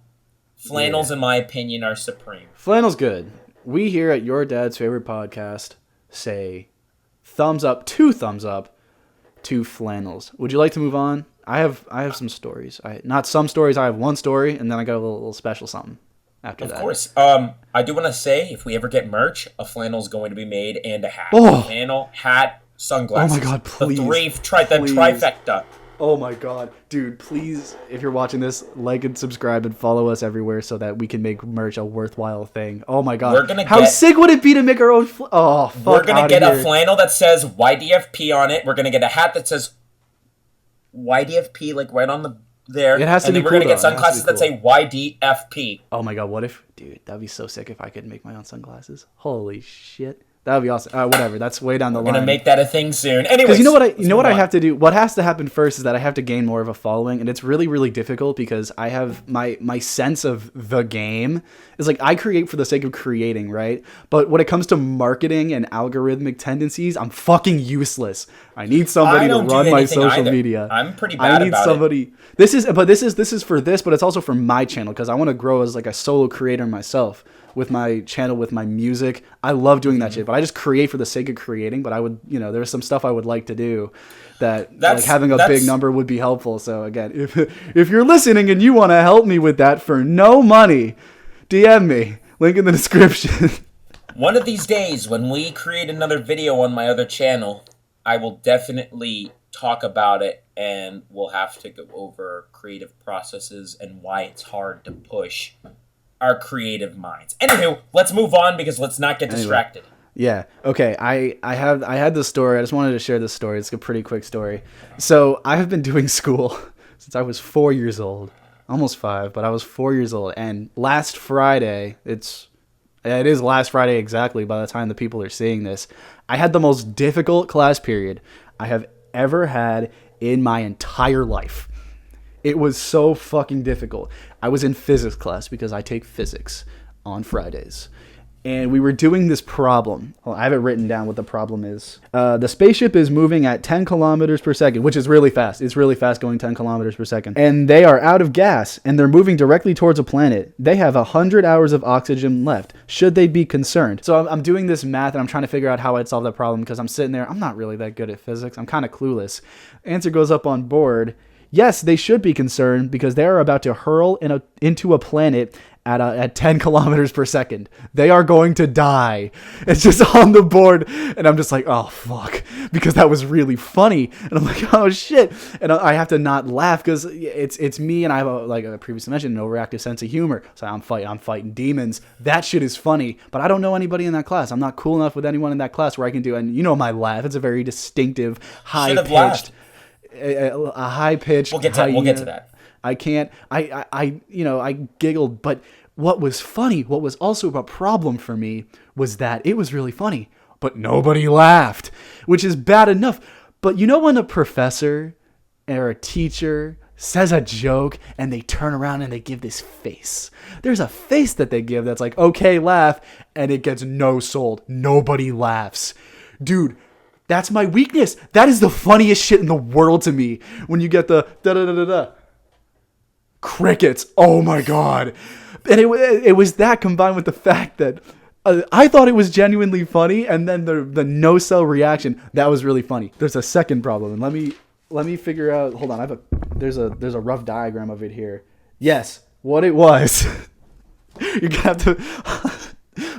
flannels in my opinion are supreme. Flannel's good. We here at Your Dad's Favorite Podcast say thumbs up to flannels. Would you like to move on? I have some stories. Not some stories. I have one story, and then I got a little special something after that. Of course. I do want to say, if we ever get merch, a flannel's going to be made and a hat. Flannel, hat, sunglasses. Oh my God, please. The trifecta. Oh my god, dude! Please, if you're watching this, like and subscribe and follow us everywhere so that we can make merch a worthwhile thing. Oh my god, how sick would it be to make our own? Oh fuck! We're gonna get a flannel that says YDFP on it. We're gonna get a hat that says YDFP, like right on the there. It has to be cool. We're gonna get sunglasses that say YDFP. Oh my god, what if, dude? That'd be so sick if I could make my own sunglasses. Holy shit. That would be awesome. Whatever. That's way down the line. We're gonna make that a thing soon. Anyways, because you know what I have to do. What has to happen first is that I have to gain more of a following, and it's really, really difficult because I have my sense of the game is like I create for the sake of creating, right? But when it comes to marketing and algorithmic tendencies, I'm fucking useless. I need somebody to run my social media. I'm pretty bad about it. I need somebody. This is for this, but it's also for my channel because I want to grow as like a solo creator myself. With my channel, with my music. I love doing that shit, but I just create for the sake of creating. But I would, there's some stuff I would like to do that like having a big number would be helpful. So again, if you're listening and you want to help me with that for no money, DM me. Link in the description. One of these days when we create another video on my other channel, I will definitely talk about it and we'll have to go over creative processes and why it's hard to push our creative minds. Anywho, let's move on because let's not get distracted. Yeah. Okay. I had this story. I just wanted to share this story. It's a pretty quick story. So I have been doing school since I was 4 years old, almost 5, but I was 4 years old. And last Friday, it is last Friday exactly. By the time the people are seeing this, I had the most difficult class period I have ever had in my entire life. It was so fucking difficult. I was in physics class because I take physics on Fridays. And we were doing this problem. Well, I have it written down what the problem is. The spaceship is moving at 10 kilometers per second, which is really fast. It's really fast going 10 kilometers per second. And they are out of gas, and they're moving directly towards a planet. They have 100 hours of oxygen left. Should they be concerned? So I'm doing this math, and I'm trying to figure out how I'd solve that problem because I'm sitting there. I'm not really that good at physics. I'm kind of clueless. Answer goes up on board. Yes, they should be concerned because they are about to hurl into a planet at 10 kilometers per second. They are going to die. It's just on the board. And I'm just like, oh, fuck. Because that was really funny. And I'm like, oh, shit. And I have to not laugh because it's me and I have, like I previously mentioned, an overactive sense of humor. So I'm fighting demons. That shit is funny. But I don't know anybody in that class. I'm not cool enough with anyone in that class where I can do, and you know my laugh. It's a very distinctive, high-pitched. A high pitch. We'll get to that. I can't. I giggled, but what was funny, what was also a problem for me, was that it was really funny, but nobody laughed, which is bad enough. But you know when a professor or a teacher says a joke and they turn around and they give this face. There's a face that they give that's like, okay, laugh, and it gets no sold. Nobody laughs. Dude. That's my weakness. That is the funniest shit in the world to me. When you get the da-da-da-da-da. Crickets. Oh my God. And it was that combined with the fact that I thought it was genuinely funny. And then the no-sell reaction, that was really funny. There's a second problem. And let me figure out. Hold on. There's a rough diagram of it here. Yes. What it was. You're going to have to...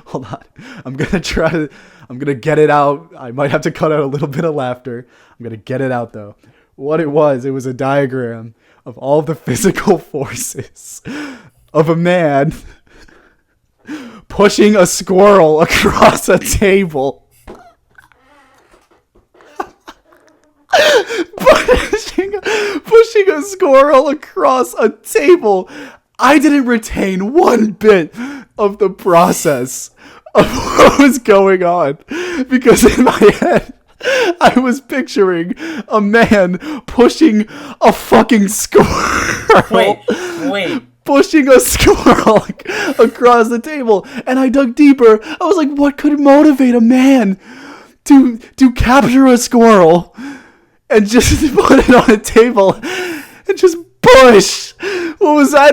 Hold on. I'm going to get it out. I might have to cut out a little bit of laughter. I'm going to get it out, though. What it was a diagram of all the physical forces of a man pushing a squirrel across a table. pushing a squirrel across a table. I didn't retain one bit of the process of what was going on because in my head I was picturing a man pushing a fucking squirrel. Wait. Pushing a squirrel across the table, and I dug deeper. I was like, what could motivate a man to capture a squirrel and just put it on a table and just push? What was I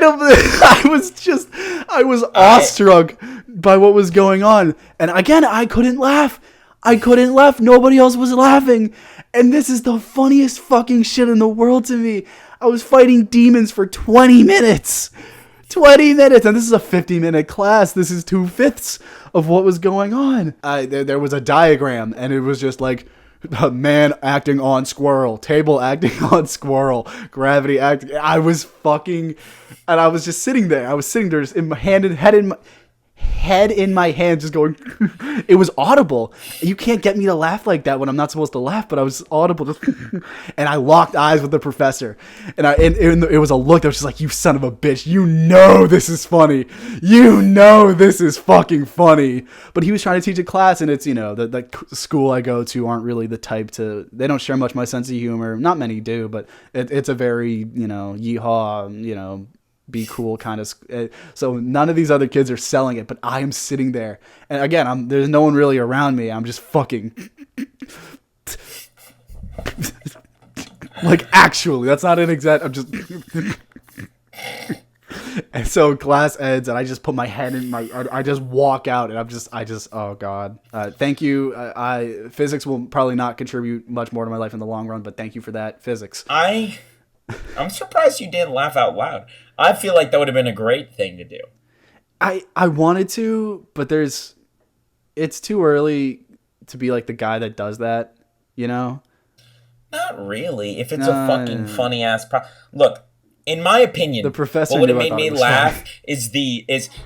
was awestruck by what was going on. And again, I couldn't laugh. Nobody else was laughing. And this is the funniest fucking shit in the world to me. I was fighting demons for 20 minutes. 20 minutes. And this is a 50-minute class. This is 2/5 of what was going on. There was a diagram, and it was just like, 2/5 of what was going on. And it was just like, Man acting on squirrel, table acting on squirrel, gravity acting. I was fucking, and I was just sitting there. I was sitting there, just in my head in my hand, just going. It was audible. You can't get me to laugh like that when I'm not supposed to laugh, but I was audible, just, and I locked eyes with the professor, and it was a look that was just like, you son of a bitch, you know this is funny, you know this is fucking funny. But he was trying to teach a class, and it's, the school I go to aren't really the type to, they don't share much my sense of humor. Not many do, but it's a very yeehaw, be cool kind of. So none of these other kids are selling it, but I am sitting there, and again, there's no one really around me. I'm just fucking like, actually, that's not an exact. I'm just. And so class ends, and I just put my head in I just walk out, and I just. Oh God, thank you. Physics will probably not contribute much more to my life in the long run, but thank you for that, physics. I'm surprised you didn't laugh out loud. I feel like that would have been a great thing to do. I wanted to, but it's too early to be like the guy that does that, Not really. If it's a fucking funny ass look, in my opinion, the professor what would have made me laugh is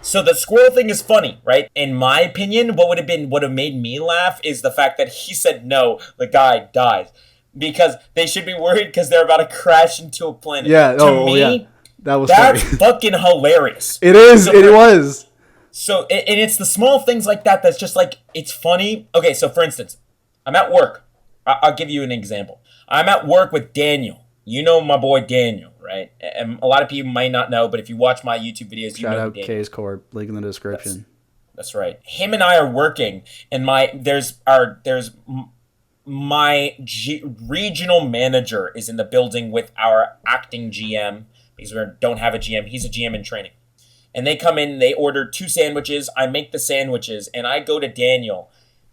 so the squirrel thing is funny, right? In my opinion, what would have made me laugh is the fact that he said no, the guy dies. Because they should be worried because they're about to crash into a planet. Yeah, to me, that's funny. Fucking hilarious. It is. So it was. So, and it's the small things like that that's just like, it's funny. Okay, so for instance, I'm at work. I'll give you an example. I'm at work with Daniel. You know my boy Daniel, right? And a lot of people might not know, but if you watch my YouTube videos, you know Shout out Daniel. K's Corp. Link in the description. That's right. Him and I are working, and there's my regional manager is in the building with our acting GM because we don't have a GM. He's a GM in training. And they come in, they order 2 sandwiches. I make the sandwiches, and I go to Daniel,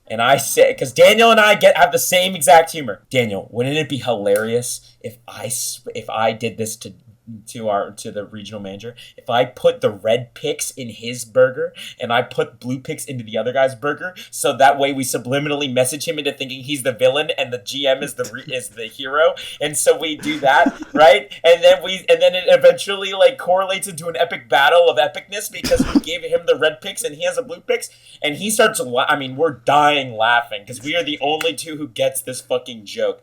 and I say, because Daniel and I have the same exact humor. Daniel, wouldn't it be hilarious if I did this to the regional manager? If I put the red picks in his burger and I put blue picks into the other guy's burger, so that way we subliminally message him into thinking he's the villain and the GM is the hero, and so we do that, right? And then it eventually like correlates into an epic battle of epicness because we gave him the red picks and he has the blue picks, and he starts we're dying laughing because we are the only two who gets this fucking joke.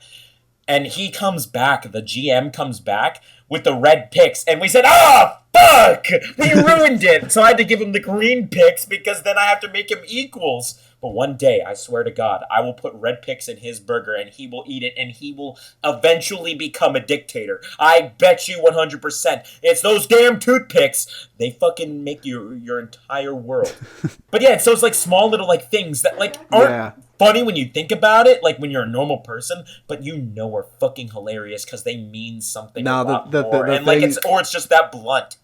And he comes back, the GM comes back with the red picks, and we said, fuck! We ruined it! So I had to give him the green picks because then I have to make him equals. But one day, I swear to God, I will put red picks in his burger, and he will eat it, and he will eventually become a dictator. I bet you 100%. It's those damn toothpicks. They fucking make your entire world. But yeah, so it's like small little like things that like aren't funny when you think about it, like when you're a normal person, but are fucking hilarious because they mean something a lot more. And like it's just that blunt.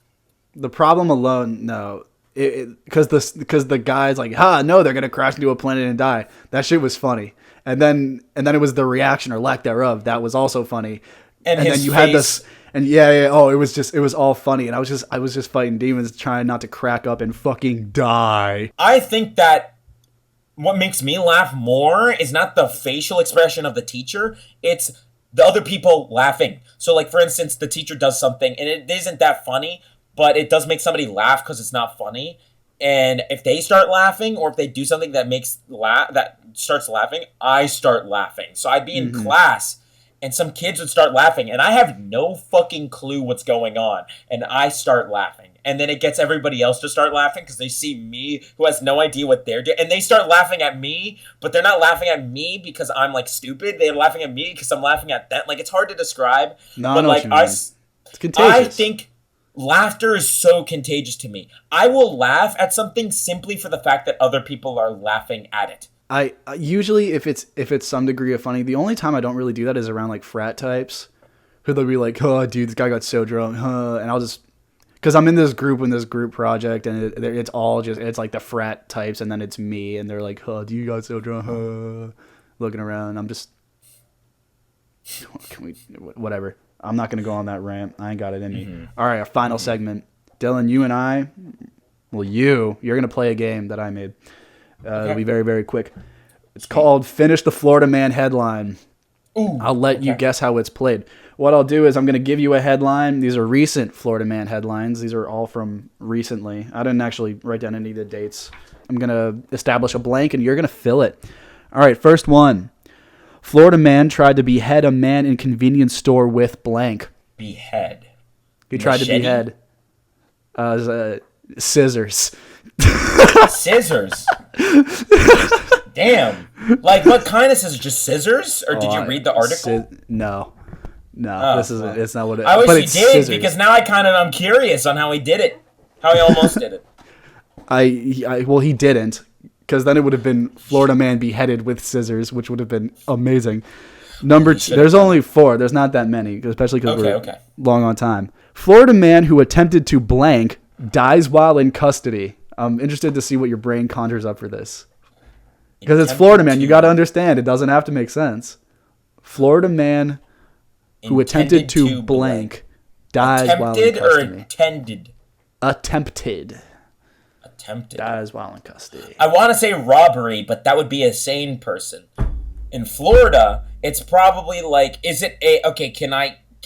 The problem alone, no. Because the guy's like, no, they're gonna crash into a planet and die. That shit was funny, and then it was the reaction or lack thereof that was also funny. And then you had this, and it was all funny, and I was just fighting demons, trying not to crack up and fucking die. I think that what makes me laugh more is not the facial expression of the teacher; it's the other people laughing. So, like for instance, the teacher does something, and it isn't that funny, but it does make somebody laugh because it's not funny. And if they start laughing, or if they do something that starts laughing, I start laughing. So I'd be in class, and some kids would start laughing, and I have no fucking clue what's going on, and I start laughing. And then it gets everybody else to start laughing because they see me, who has no idea what they're doing, and they start laughing at me, but they're not laughing at me because I'm like stupid. They're laughing at me because I'm laughing at them. Like, it's hard to describe. No, but like it's contagious. I think laughter is so contagious to me. I will laugh at something simply for the fact that other people are laughing at it. I usually, if it's some degree of funny, the only time I don't really do that is around like frat types, who they'll be like, "Oh, dude, this guy got so drunk," and I'll just, because I'm in this group project, and it's all just, it's like the frat types, and then it's me, and they're like, "Oh, dude, you got so drunk," looking around. I'm just, whatever. I'm not going to go on that rant. I ain't got it in me. All right, our final segment. Dylan, you and I, you're going to play a game that I made. It'll be very, very quick. It's called Finish the Florida Man headline. Ooh, I'll let you guess how it's played. What I'll do is I'm going to give you a headline. These are recent Florida Man headlines. These are all from recently. I didn't actually write down any of the dates. I'm going to establish a blank, and you're going to fill it. All right, first one. Florida man tried to behead a man in convenience store with blank. Behead. He tried to behead. Scissors. Scissors? Damn. Like, what kind of scissors? Just scissors? Or did you read the article? No. This isn't. It's not what it. I wish but he it's did, scissors. because now I'm curious on how he did it. How he almost did it. Well, he didn't, because then it would have been Florida man beheaded with scissors, which would have been amazing. Number two, there's only 4. There's not that many, especially because we're long on time. Florida man who attempted to blank dies while in custody. I'm interested to see what your brain conjures up for this. Because it's Florida man. You got to understand. It doesn't have to make sense. Florida man who attempted to blank dies while in custody. Attempted. Dies while in custody. I want to say robbery, but that would be a sane person. In Florida, it's probably like, is it a... Okay,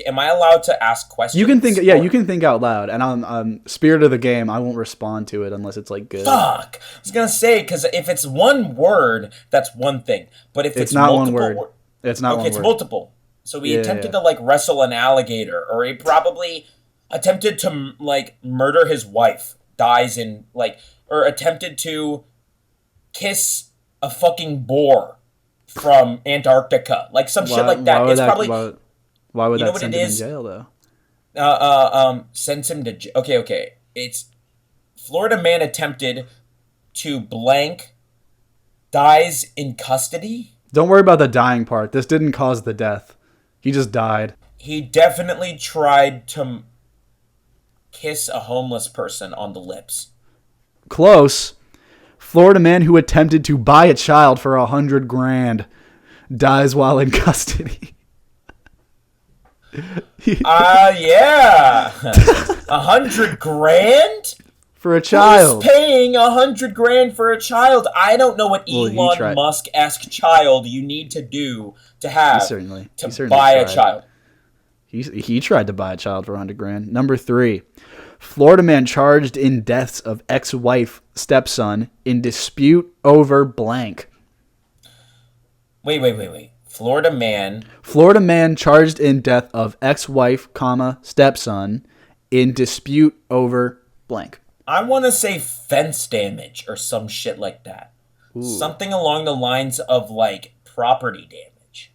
am I allowed to ask questions? You can think, you can think out loud, and on spirit of the game, I won't respond to it unless it's like good. Fuck! I was gonna say, because if it's one word, that's one thing. But if it's not multiple, one word. It's not one word. It's multiple. So he attempted to like wrestle an alligator, or he probably attempted to like murder his wife, dies in like, or attempted to kiss a fucking boar from Antarctica, like some shit like that. It's probably. Why would that send him in jail, though? Sends him to jail. Okay. It's Florida man attempted to blank, dies in custody. Don't worry about the dying part. This didn't cause the death. He just died. He definitely tried to kiss a homeless person on the lips. Close. Florida man who attempted to buy a child for $100,000 dies while in custody. Yeah. $100,000 for a child. Who's paying $100,000 for a child? I don't know what Elon Musk-esque child you need to do to have to buy a child. He tried to buy a child for $100,000. Number 3, Florida man charged in deaths of ex-wife, stepson in dispute over blank. Wait. Florida man charged in death of ex-wife, stepson in dispute over blank. I want to say fence damage or some shit like that. Ooh. Something along the lines of like property damage.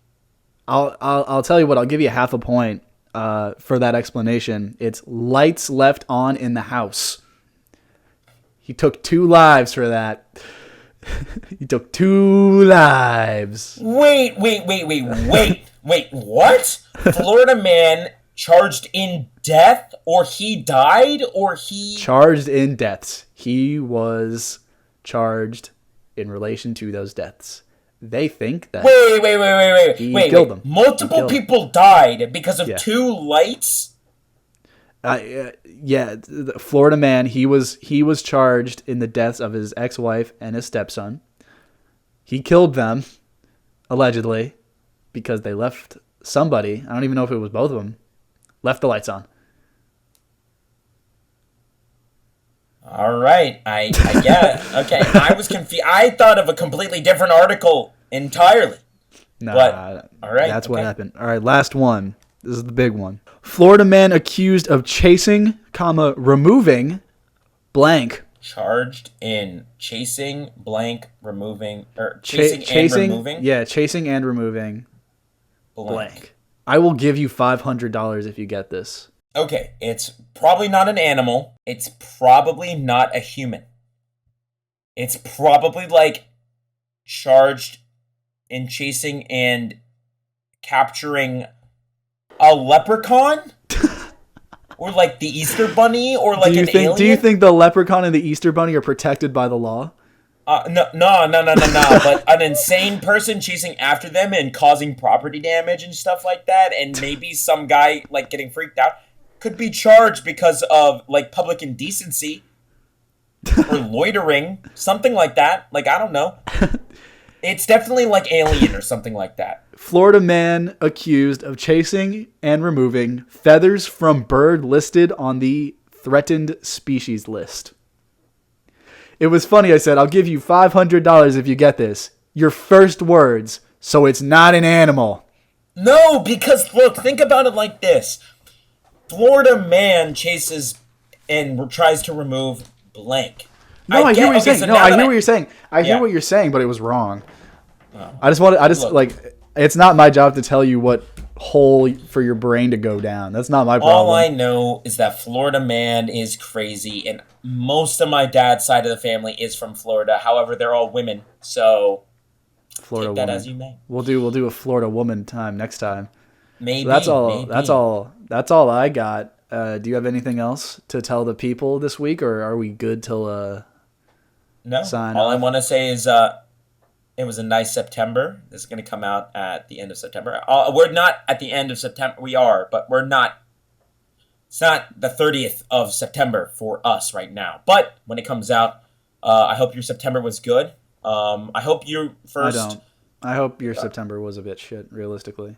I'll tell you what. I'll give you half a point for that explanation. It's lights left on in the house. He took 2 lives for that. He took 2 lives. Wait, what? Florida man charged in death, or he died, or he... Charged in deaths. He was charged in relation to those deaths. They think that... Wait. He killed them. Multiple people died because of 2 lights? The Florida man, he was charged in the deaths of his ex-wife and his stepson. He killed them, allegedly, because they left somebody, I don't even know if it was both of them, left the lights on. All right, I get it. Okay, I was confused. I thought of a completely different article entirely. Nah, but, all right, that's what happened. All right, last one. This is the big one. Florida man accused of chasing, removing, blank. Charged in chasing, blank, removing, or chasing and removing? Yeah, chasing and removing, blank. I will give you $500 if you get this. Okay, it's probably not an animal. It's probably not a human. It's probably like charged in chasing and capturing a leprechaun? Or like the Easter Bunny? Or like an alien? Do you think the leprechaun and the Easter Bunny are protected by the law? No. But an insane person chasing after them and causing property damage and stuff like that, and maybe some guy like getting freaked out, could be charged because of like public indecency or loitering, something like that. Like, I don't know. It's definitely like Alien or something like that. Florida man accused of chasing and removing feathers from bird listed on the threatened species list. It was funny. I said, I'll give you $500 if you get this. Your first words, so it's not an animal. No, because look, think about it like this. Florida man chases and tries to remove blank. No, I hear what you're saying. So no, I hear what you're saying. I hear what you're saying, but it was wrong. Look, it's not my job to tell you what hole for your brain to go down. That's not my problem. All I know is that Florida man is crazy, and most of my dad's side of the family is from Florida. However, they're all women, so Florida take that woman. as you may. We'll do a Florida woman time next time. Maybe. So that's all. Maybe. That's all I got. Do you have anything else to tell the people this week, or are we good till No. sign All off? I want to say is it was a nice September. This is going to come out at the end of September. We're not at the end of September. We are, but we're not. It's not the 30th of September for us right now. But when it comes out, I hope your September was good. I hope your first. I don't. I hope your September was a bit shit, realistically.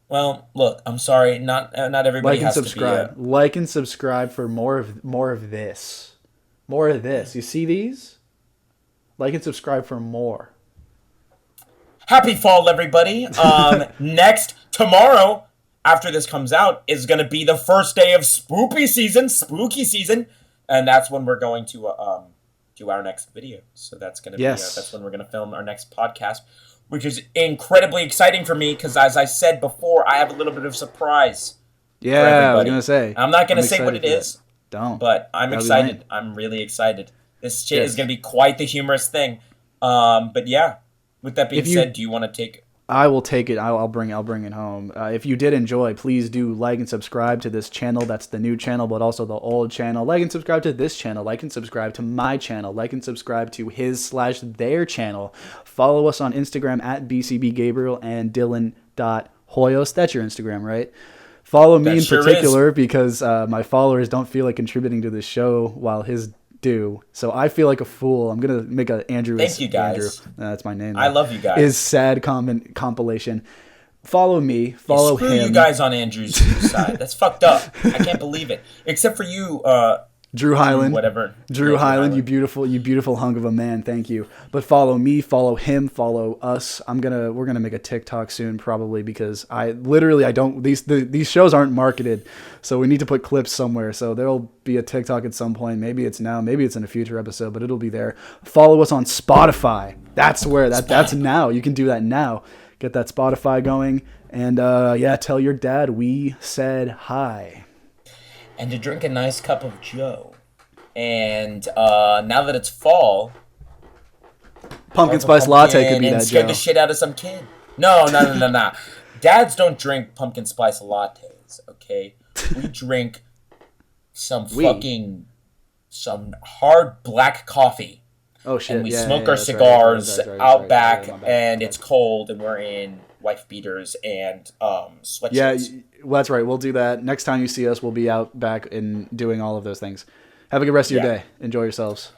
Well, look, I'm sorry. Not everybody Like and has subscribe. to be. Like and subscribe for more of this. More of this. You see these? Like and subscribe for more. Happy fall, everybody. Next, tomorrow, after this comes out, is going to be the first day of spooky season. And that's when we're going to do our next video. So that's going to be, that's when we're going to film our next podcast, which is incredibly exciting for me because, as I said before, I have a little bit of surprise. Yeah, I was going to say. I'm not going to say what it is. Don't. But I'm excited. I'm really excited. This shit is going to be quite the humorous thing. But yeah. With that being said, do you want to take? I will take it. I'll bring it home. If you did enjoy, please do like and subscribe to this channel. That's the new channel, but also the old channel. Like and subscribe to this channel. Like and subscribe to my channel. Like and subscribe to his/their channel. Follow us on Instagram at BCBGABRiEL and Dylan.Hoyos. That's your Instagram, right? Follow me in particular because my followers don't feel like contributing to this show while his do. So I feel like a fool. I'm gonna make a Andrew. Thank you guys. Andrew. That's my name. I love you guys. Is sad compilation. Follow me. Follow screw him. You guys on Andrew's side. That's fucked up. I can't believe it. Except for you, Drew Highland. Whatever. Drew Highland. You beautiful hunk of a man. Thank you. But follow me. Follow him. Follow us. We're gonna make a TikTok soon probably because I don't. These shows aren't marketed, so we need to put clips somewhere. So there'll be a TikTok at some point. Maybe it's now. Maybe it's in a future episode, but it'll be there. Follow us on Spotify. That's where that's now. You can do that now. Get that Spotify going. And tell your dad we said hi. And to drink a nice cup of Joe. And now that it's fall, pumpkin spice latte could be that, scare Joe. the shit out of some kid. No. Dads don't drink pumpkin spice lattes, okay? We drink some hard black coffee. Oh shit! And we smoke our cigars out back, and it's cold, and we're in wife beaters and sweatshirts. Yeah, well, that's right. We'll do that next time you see us. We'll be out back and doing all of those things. Have a good rest of your day. Enjoy yourselves.